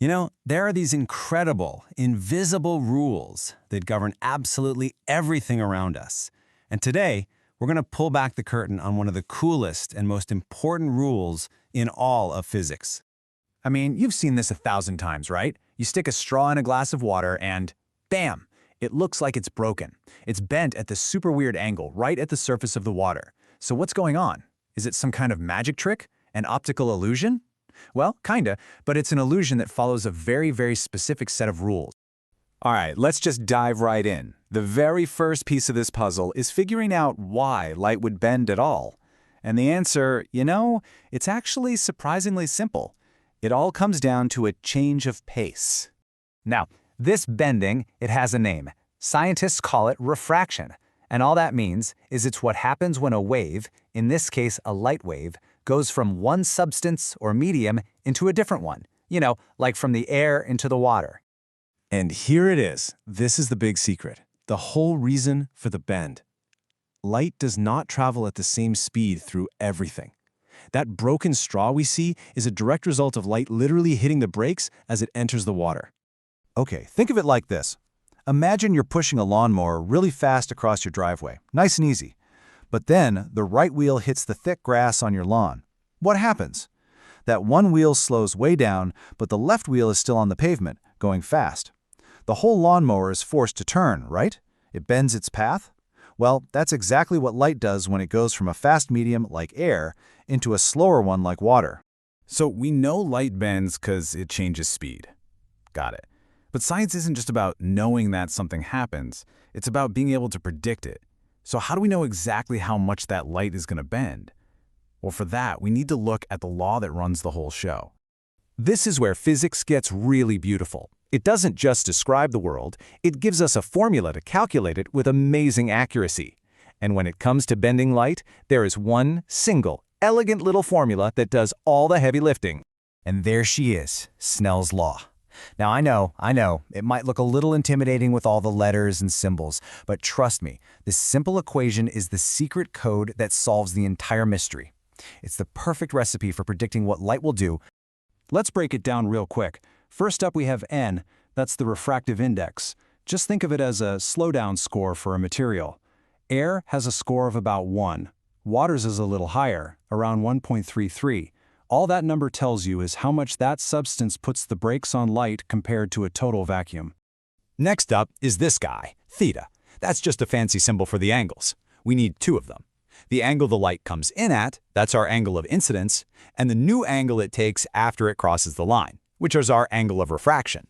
There are these incredible, invisible rules that govern absolutely everything around us. And today, we're going to pull back the curtain on one of the coolest and most important rules in all of physics. I mean, you've seen this 1,000 times, right? You stick a straw in a glass of water and bam! It looks like it's broken. It's bent at this super weird angle right at the surface of the water. So what's going on? Is it some kind of magic trick? An optical illusion? Well, kinda, but it's an illusion that follows a very, very specific set of rules. All right, let's just dive right in. The very first piece of this puzzle is figuring out why light would bend at all. And the answer, it's actually surprisingly simple. It all comes down to a change of pace. Now, this bending, it has a name. Scientists call it refraction. And all that means is it's what happens when a wave, in this case a light wave, goes from one substance or medium into a different one. Like from the air into the water. And here it is. This is the big secret. The whole reason for the bend. Light does not travel at the same speed through everything. That broken straw we see is a direct result of light literally hitting the brakes as it enters the water. Okay, think of it like this. Imagine you're pushing a lawnmower really fast across your driveway, nice and easy. But then the right wheel hits the thick grass on your lawn. What happens? That one wheel slows way down, but the left wheel is still on the pavement, going fast. The whole lawnmower is forced to turn, right? It bends its path? Well, that's exactly what light does when it goes from a fast medium, like air, into a slower one like water. So we know light bends because it changes speed. Got it. But science isn't just about knowing that something happens. It's about being able to predict it. So how do we know exactly how much that light is going to bend? Well, for that, we need to look at the law that runs the whole show. This is where physics gets really beautiful. It doesn't just describe the world, it gives us a formula to calculate it with amazing accuracy. And when it comes to bending light, there is one single, elegant little formula that does all the heavy lifting. And there she is, Snell's law. Now I know, it might look a little intimidating with all the letters and symbols, but trust me, this simple equation is the secret code that solves the entire mystery. It's the perfect recipe for predicting what light will do. Let's break it down real quick. First up we have N, that's the refractive index. Just think of it as a slowdown score for a material. Air has a score of about 1. Water's is a little higher, around 1.33. All that number tells you is how much that substance puts the brakes on light compared to a total vacuum. Next up is this guy, theta. That's just a fancy symbol for the angles. We need 2 of them. The angle the light comes in at, that's our angle of incidence, and the new angle it takes after it crosses the line, which is our angle of refraction.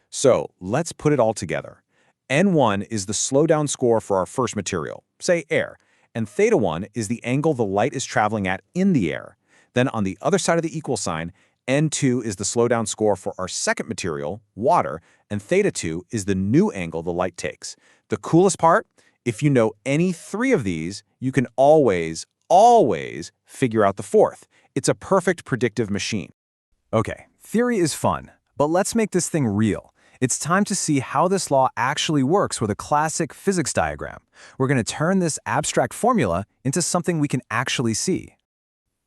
So let's put it all together. N1 is the slowdown score for our first material, say air, and theta 1 is the angle the light is traveling at in the air. Then on the other side of the equal sign, N2 is the slowdown score for our second material, water, and theta 2 is the new angle the light takes. The coolest part? If you know any 3 of these, you can always figure out the fourth. It's a perfect predictive machine. Okay, theory is fun, but let's make this thing real. It's time to see how this law actually works with a classic physics diagram. We're going to turn this abstract formula into something we can actually see.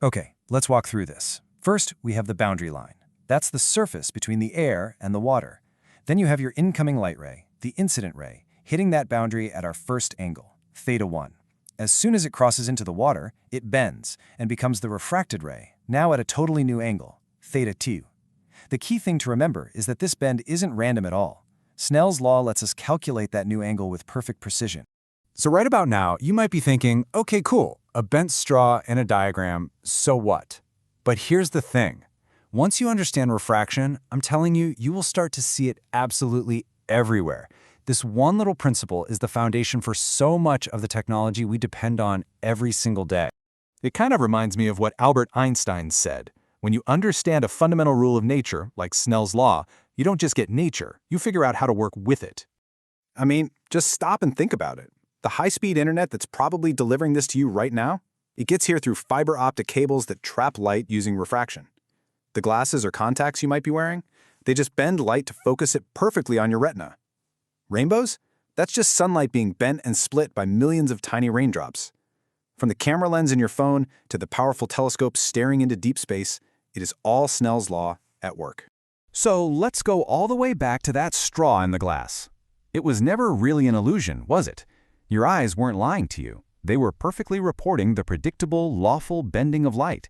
Okay, let's walk through this. First, we have the boundary line. That's the surface between the air and the water. Then you have your incoming light ray, the incident ray, hitting that boundary at our first angle, theta 1. As soon as it crosses into the water, it bends and becomes the refracted ray, now at a totally new angle, theta 2. The key thing to remember is that this bend isn't random at all. Snell's law lets us calculate that new angle with perfect precision. So right about now, you might be thinking, okay, cool, a bent straw and a diagram, so what? But here's the thing. Once you understand refraction, I'm telling you, you will start to see it absolutely everywhere. This one little principle is the foundation for so much of the technology we depend on every single day. It kind of reminds me of what Albert Einstein said. When you understand a fundamental rule of nature, like Snell's law, you don't just get nature, you figure out how to work with it. I mean, just stop and think about it. The high-speed internet that's probably delivering this to you right now, it gets here through fiber optic cables that trap light using refraction. The glasses or contacts you might be wearing, they just bend light to focus it perfectly on your retina. Rainbows? That's just sunlight being bent and split by millions of tiny raindrops. From the camera lens in your phone to the powerful telescope staring into deep space, it is all Snell's law at work. So let's go all the way back to that straw in the glass. It was never really an illusion, was it? Your eyes weren't lying to you. They were perfectly reporting the predictable, lawful bending of light.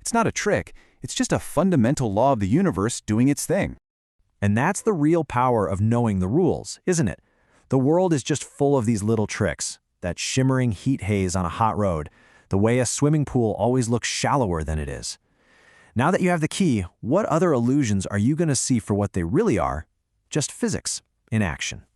It's not a trick, it's just a fundamental law of the universe doing its thing. And that's the real power of knowing the rules, isn't it? The world is just full of these little tricks. That shimmering heat haze on a hot road, the way a swimming pool always looks shallower than it is. Now that you have the key, what other illusions are you going to see for what they really are? Just physics in action.